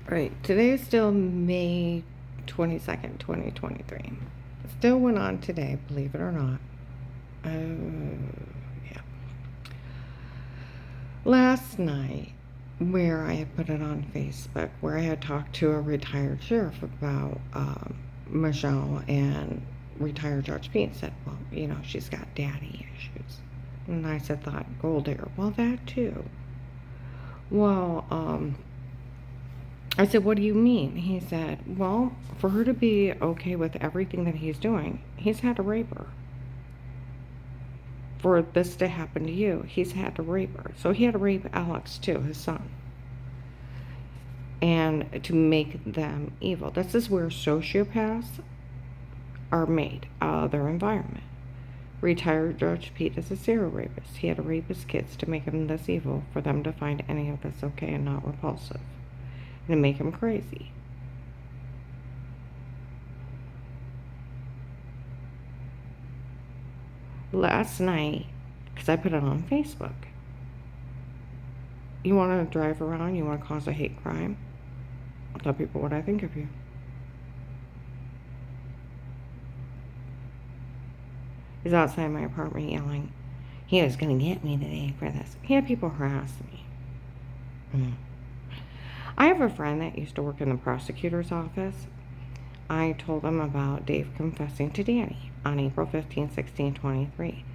Right. Today is still May 22nd, 2023. Still went on today, believe it or not. Yeah. Last night, where I had put it on Facebook, where I had talked to a retired sheriff about Michelle, and retired Judge Pete said, well, she's got daddy issues. And I said, thought, gold digger. Well, that too. Well, I said, what do you mean? He said, well, for her to be okay with everything that he's doing, he's had to rape her. For this to happen to you, he's had to rape her. So he had to rape Alex too, his son. And to make them evil. This is where sociopaths are made out of their environment. Retired Judge Pete is a serial rapist. He had to rape his kids to make them this evil, for them to find any of this okay and not repulsive. And to make him crazy. Last night, because I put it on Facebook, you want to drive around, you want to cause a hate crime, I'll tell people what I think of you. He's outside my apartment yelling, he was going to get me today for this. He had people harass me. I have a friend that used to work in the prosecutor's office. I told him about Dave confessing to Danny on April 15, 1623,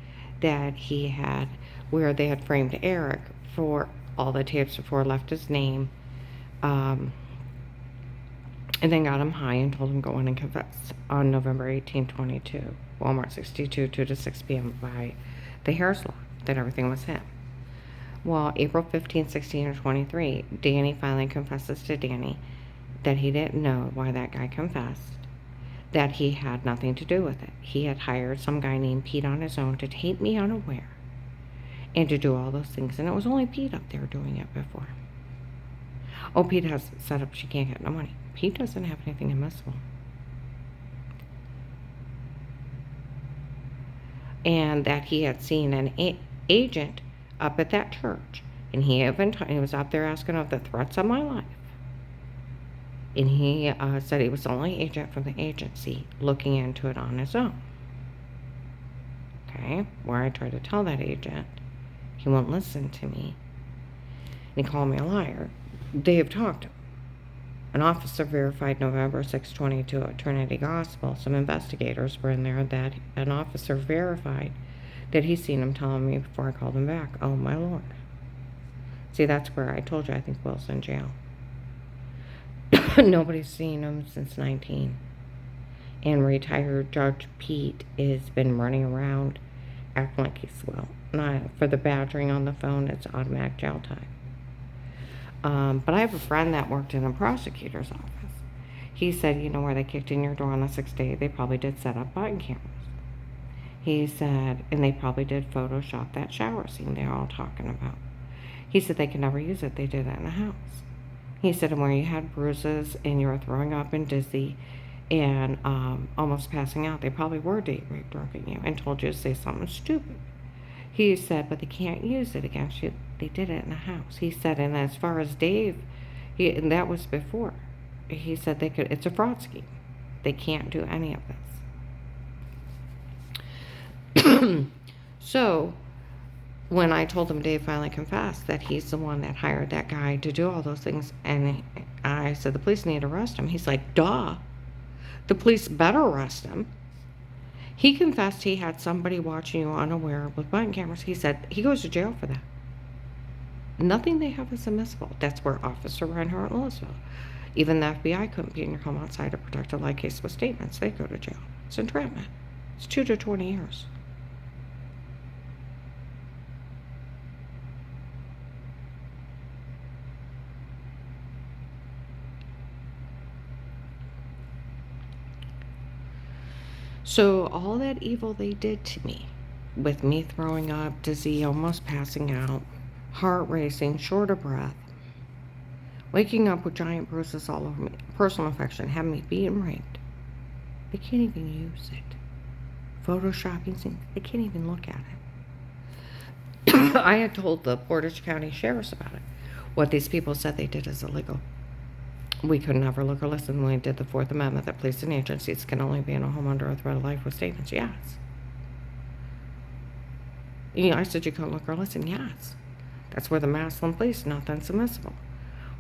that he had, where they had framed Eric for all the tapes before, left his name, and then got him high and told him go in and confess on November 18, 22, Walmart 62, 2 to 6 p.m. by the hair salon, that everything was him. Well, April 15, 16, 23, Danny finally confesses to Danny that he didn't know why that guy confessed, that he had nothing to do with it. He had hired some guy named Pete on his own to tape me unaware and to do all those things, and it was only Pete up there doing it before. Oh, Pete has set up she can't get no money. Pete doesn't have anything admissible. And that he had seen an agent up at that church, and he was out there asking of the threats on my life. And he said he was the only agent from the agency looking into it on his own. Okay, where I tried to tell that agent, he won't listen to me. And he called me a liar. They have talked. An officer verified November 6/22 at Trinity Gospel. Some investigators were in there that an officer verified that he seen him telling me before I called him back, oh my Lord. See, that's where I told you I think Will's in jail. Nobody's seen him since 19. And retired Judge Pete has been running around acting like he's well. Not for the badgering on the phone, it's automatic jail time. But I have a friend that worked in a prosecutor's office. He said, where they kicked in your door on the 6th day, they probably did set up body cameras. He said, and they probably did Photoshop that shower scene they're all talking about. He said they could never use it. They did that in the house. He said, and where you had bruises and you were throwing up and dizzy and almost passing out, they probably were date rape drugging you and told you to say something stupid. He said, but they can't use it against you. They did it in the house. He said, and as far as Dave, and that was before. He said it's a fraud scheme. They can't do any of this. So, when I told him Dave finally confessed that he's the one that hired that guy to do all those things, and I said the police need to arrest him, he's like, duh. The police better arrest him. He confessed he had somebody watching you unaware with body cameras. He said he goes to jail for that. Nothing they have is admissible. That's where Officer Reinhardt and Louisville. Even the FBI couldn't be in your home outside to protect a live case with statements. They go to jail. It's entrapment. It's 2 to 20 years. So all that evil they did to me, with me throwing up, dizzy, almost passing out, heart racing, short of breath, waking up with giant bruises all over me, personal infection, having me beat and raped, they can't even use it. Photoshopping things, they can't even look at it. I had told the Portage County Sheriff's about it. What these people said they did is illegal. We could never look or listen when we did the Fourth Amendment that police and agencies can only be in a home under a threat of life with statements. Yes. I said you couldn't look or listen. Yes. That's where the Massillon police, not unsubmissible.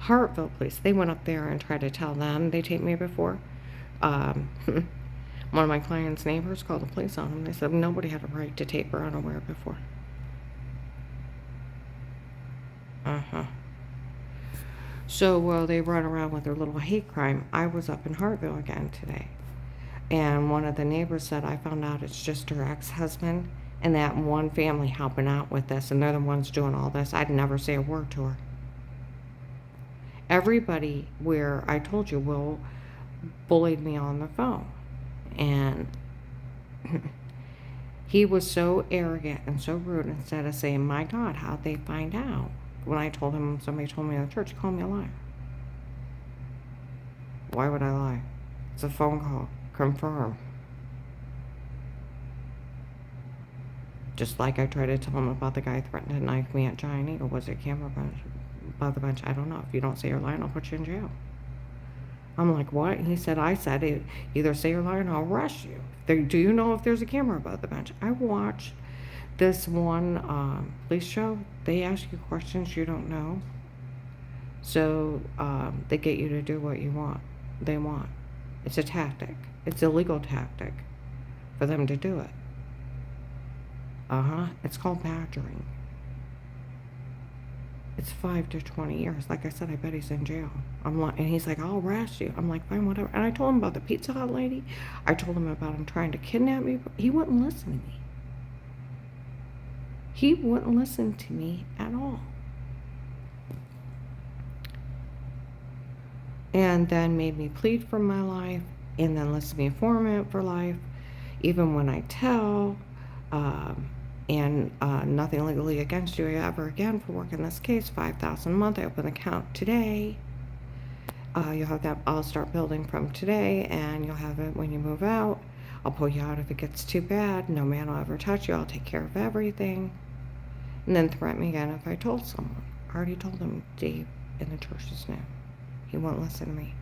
Hartville police, they went up there and tried to tell them they taped me before. One of my client's neighbors called the police on them. They said nobody had a right to tape her unaware before. So while they run around with their little hate crime, I was up in Hartville again today. And one of the neighbors said, I found out it's just her ex-husband and that one family helping out with this, and they're the ones doing all this. I'd never say a word to her. Everybody where I told you Will bullied me on the phone. And he was so arrogant and so rude. Instead of saying, my God, how'd they find out? When I told him, somebody told me in the church, call me a liar. Why would I lie? It's a phone call. Confirm. Just like I tried to tell him about the guy threatening to knife me at Giant Eagle. Was it camera by the bench? I don't know. If you don't say you're lying, I'll put you in jail. I'm like, what? He said, I said it. Either say you're lying or I'll arrest you. Do you know if there's a camera above the bench? I watched this one police show. They ask you questions you don't know. So they get you to do what you want. They want. It's a tactic. It's a legal tactic for them to do it. It's called badgering. It's 5 to 20 years. Like I said, I bet he's in jail. I'm like, and he's like, I'll arrest you. I'm like, fine, whatever. And I told him about the Pizza Hut lady. I told him about him trying to kidnap me. But he wouldn't listen to me. He wouldn't listen to me at all. And then made me plead for my life, and then listed me informant for life, even when I tell, and nothing legally against you ever again for working this case. $5,000 a month. I open an account today. You'll have that. I'll start building from today, and you'll have it when you move out. I'll pull you out if it gets too bad. No man will ever touch you. I'll take care of everything. And then threaten me again if I told someone. I already told him Dave in the church's name. He won't listen to me.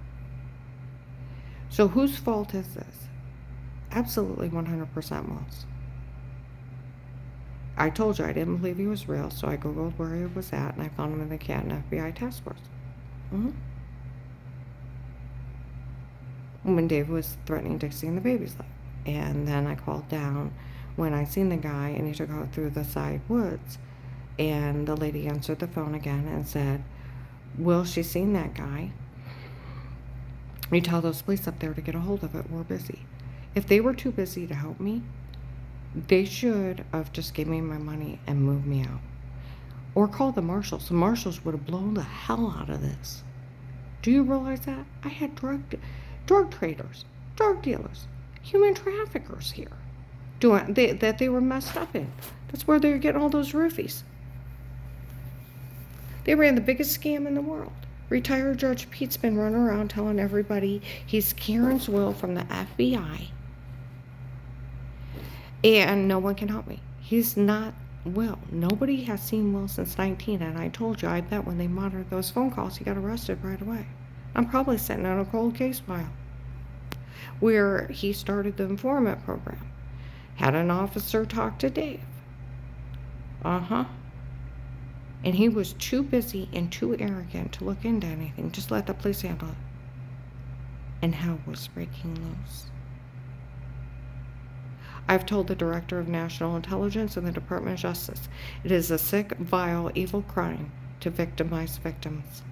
So whose fault is this? Absolutely 100% Will's. I told you I didn't believe he was real, so I Googled where he was at, and I found him in the Canton FBI task force. When Dave was threatening Dixie and the baby's life. And then I called down when I seen the guy, and he took out through the side woods. And the lady answered the phone again and said, Will, she's seen that guy. You tell those police up there to get a hold of it. We're busy. If they were too busy to help me, they should have just gave me my money and moved me out. Or called the marshals. The marshals would have blown the hell out of this. Do you realize that? I had drug traders, drug dealers, human traffickers here doing that they were messed up in. That's where they were getting all those roofies. They ran the biggest scam in the world. Retired Judge Pete's been running around telling everybody he's Karen's Will from the FBI. And no one can help me. He's not Will. Nobody has seen Will since 19. And I told you, I bet when they monitored those phone calls, he got arrested right away. I'm probably sitting on a cold case file. Where he started the informant program. Had an officer talk to Dave. And he was too busy and too arrogant to look into anything. Just let the police handle it. And hell was breaking loose. I've told the Director of National Intelligence and the Department of Justice, it is a sick, vile, evil crime to victimize victims.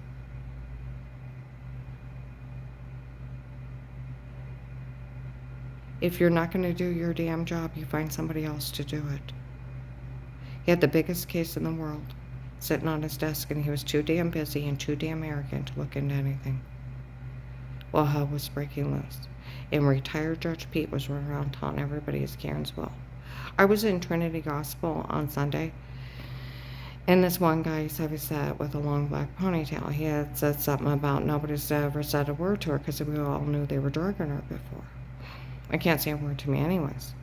If you're not going to do your damn job, you find somebody else to do it. He had the biggest case in the world sitting on his desk, and he was too damn busy and too damn arrogant to look into anything. Well, hell was breaking loose. And retired Judge Pete was running around telling everybody it's Karen's Will. I was in Trinity Gospel on Sunday, and this one guy, he's heavyset with a long black ponytail. He had said something about nobody's ever said a word to her because we all knew they were drugging her before. I can't say a word to me anyways.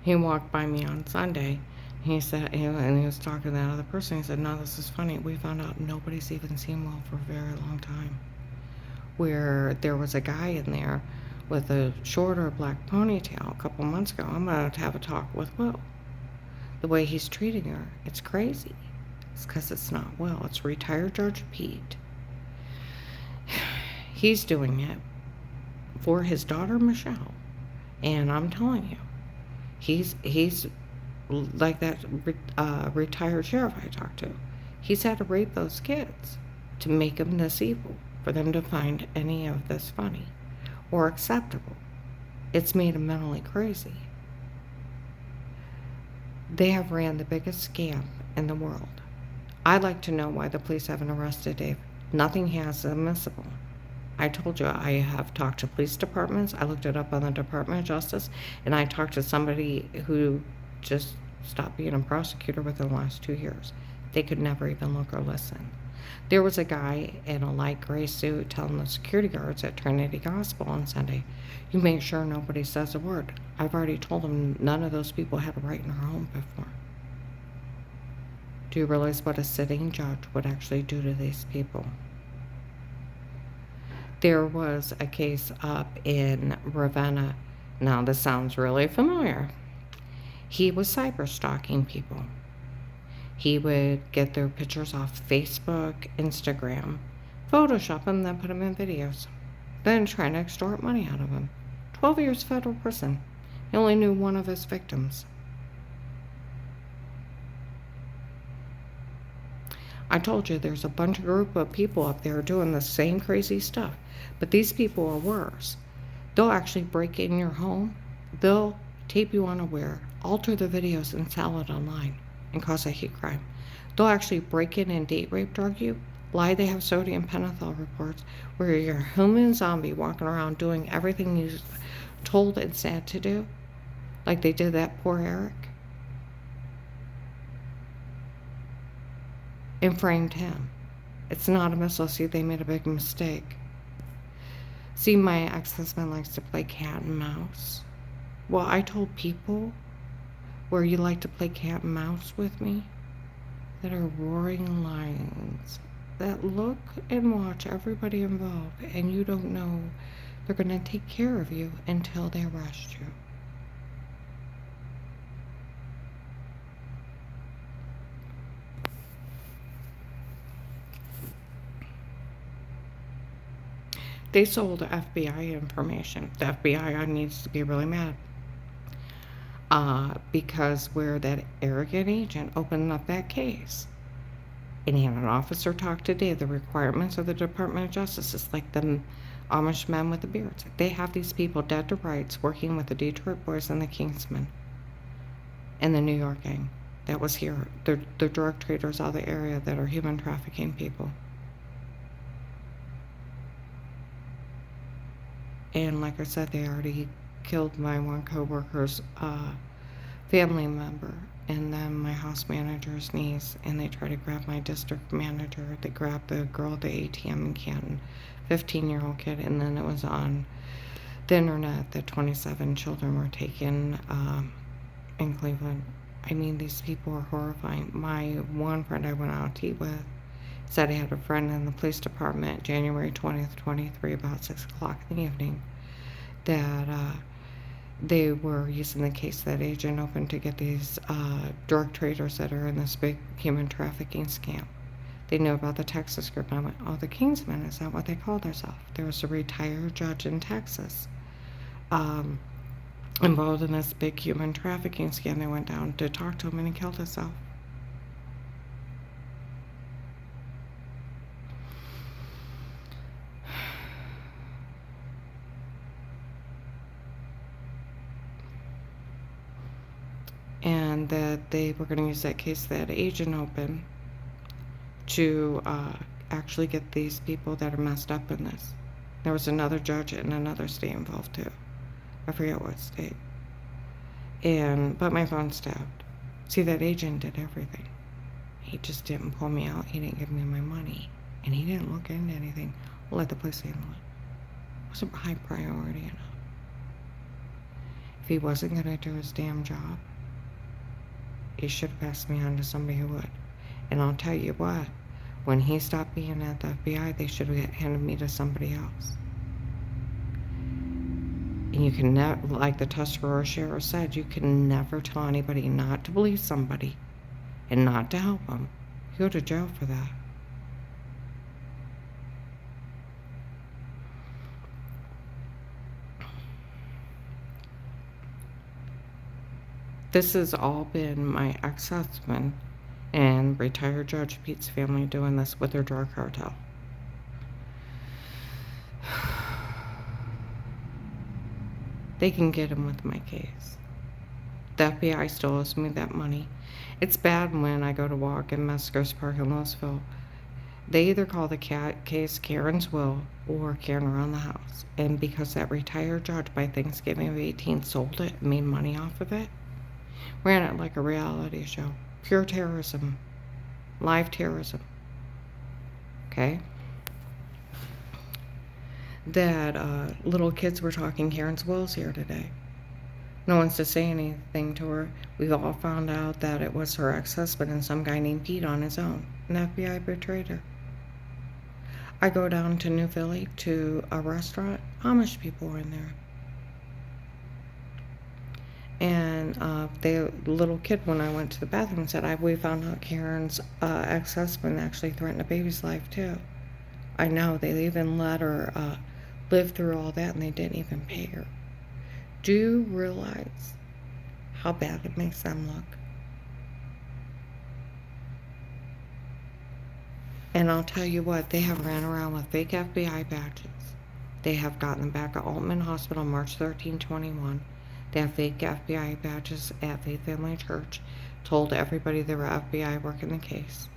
He walked by me on Sunday, He said, and he was talking to that other person. He said, "No, this is funny. We found out nobody's even seen Will for a very long time. Where there was a guy in there with a shorter black ponytail a couple months ago. I'm going to have a talk with Will. The way he's treating her, it's crazy. It's because it's not Will. It's retired Judge Pete. He's doing it for his daughter, Michelle. And I'm telling you, he's like that retired sheriff I talked to. He's had to rape those kids to make them this evil, for them to find any of this funny or acceptable. It's made him mentally crazy. They have ran the biggest scam in the world. I'd like to know why the police haven't arrested Dave. Nothing has admissible. I told you I have talked to police departments. I looked it up on the Department of Justice, and I talked to somebody who just stopped being a prosecutor within the last 2 years. They could never even look or listen. There was a guy in a light gray suit telling the security guards at Trinity Gospel on Sunday, "You make sure nobody says a word." I've already told them none of those people had a right in our home before. Do you realize what a sitting judge would actually do to these people? There was a case up in Ravenna. Now, this sounds really familiar. He was cyber stalking people. He would get their pictures off Facebook, Instagram, Photoshop them, then put them in videos, then trying to extort money out of them. 12 years federal prison. He only knew one of his victims. I told you there's a group of people up there doing the same crazy stuff, but these people are worse. They'll actually break in your home. They'll tape you unaware, alter the videos, and sell it online and cause a hate crime. They'll actually break in and date rape drug you, lie they have sodium pentothal reports, where you're a human zombie walking around doing everything you told and said to do, like they did that poor Eric, and framed him. It's not a missile. See, they made a big mistake. See, my ex-husband likes to play cat and mouse. Well, I told people where you like to play cat and mouse with me that are roaring lions that look and watch everybody involved, and you don't know they're going to take care of you until they arrest you. They sold FBI information. The FBI needs to be really mad. Because where that arrogant agent opened up that case, and he had an officer talk today, the requirements of the Department of Justice is like the Amish men with the beards. They have these people dead to rights working with the Detroit Boys and the Kingsmen and the New York gang that was here. They're drug traders out of the area that are human trafficking people. And like I said, they already killed my one co-worker's family member, and then my house manager's niece, and they tried to grab my district manager. They grabbed the girl at the ATM in Canton, 15-year-old kid, and then it was on the internet that 27 children were taken in Cleveland. I mean, these people are horrifying. My one friend I went out to eat with said he had a friend in the police department January 20th, 23, about 6 o'clock in the evening, that they were using the case that agent opened to get these drug traders that are in this big human trafficking scam. They knew about the Texas group, and I went, "Oh, the Kingsmen, is that what they call themselves?" There was a retired judge in Texas involved in this big human trafficking scam. They went down to talk to him, and he killed himself. And that they were going to use that case that agent opened to actually get these people that are messed up in this. There was another judge in another state involved too. I forget what state. But my phone's tapped. See, that agent did everything. He just didn't pull me out. He didn't give me my money. And he didn't look into anything. Let the police handle it. It wasn't high priority enough. If he wasn't going to do his damn job, You should have passed me on to somebody who would. And I'll tell you what, when he stopped being at the FBI, they should have handed me to somebody else. And you can never, like the Tuscarora sheriff said, you can never tell anybody not to believe somebody and not to help them. You go to jail for that. This has all been my ex-husband and retired Judge Pete's family doing this with their drug cartel. They can get him with my case. The FBI still owes me that money. It's bad when I go to walk in Mesker's Park in Louisville. They either call the case Karen's will or Karen around the house. And because that retired judge by Thanksgiving of 18 sold it and made money off of it, ran it like a reality show. Pure terrorism. Live terrorism. Okay? That little kids were talking Karen's wills here today. No one's to say anything to her. We've all found out that it was her ex-husband and some guy named Pete on his own. An FBI betrayed her. I go down to New Philly to a restaurant. Amish people were in there. And the little kid, when I went to the bathroom, said, we found out Karen's ex-husband actually threatened a baby's life, too. I know, they even let her live through all that, and they didn't even pay her. Do you realize how bad it makes them look? And I'll tell you what, they have ran around with fake FBI badges. They have gotten them back at Altman Hospital March 13, 21. They have fake FBI badges at Faith Family Church. Told everybody they were FBI working the case.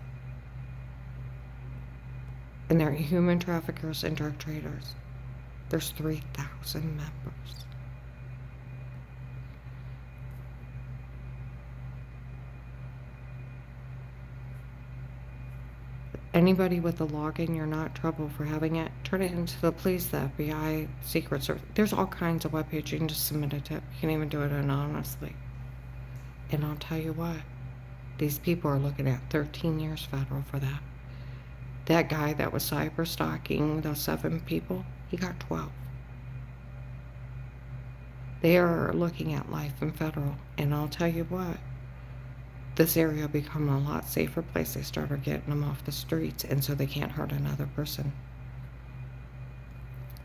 And they're human traffickers and drug traders. There's 3,000 members. Anybody with a login, you're not in trouble for having it. Turn it into the police, the FBI, Secret Service. There's all kinds of webpages. You can just submit a tip. You can even do it anonymously. And I'll tell you what, these people are looking at 13 years federal for that. That guy that was cyber stalking those 7 people, he got 12. They are looking at life in federal. And I'll tell you what, this area will become a lot safer place. They started getting them off the streets, and so they can't hurt another person.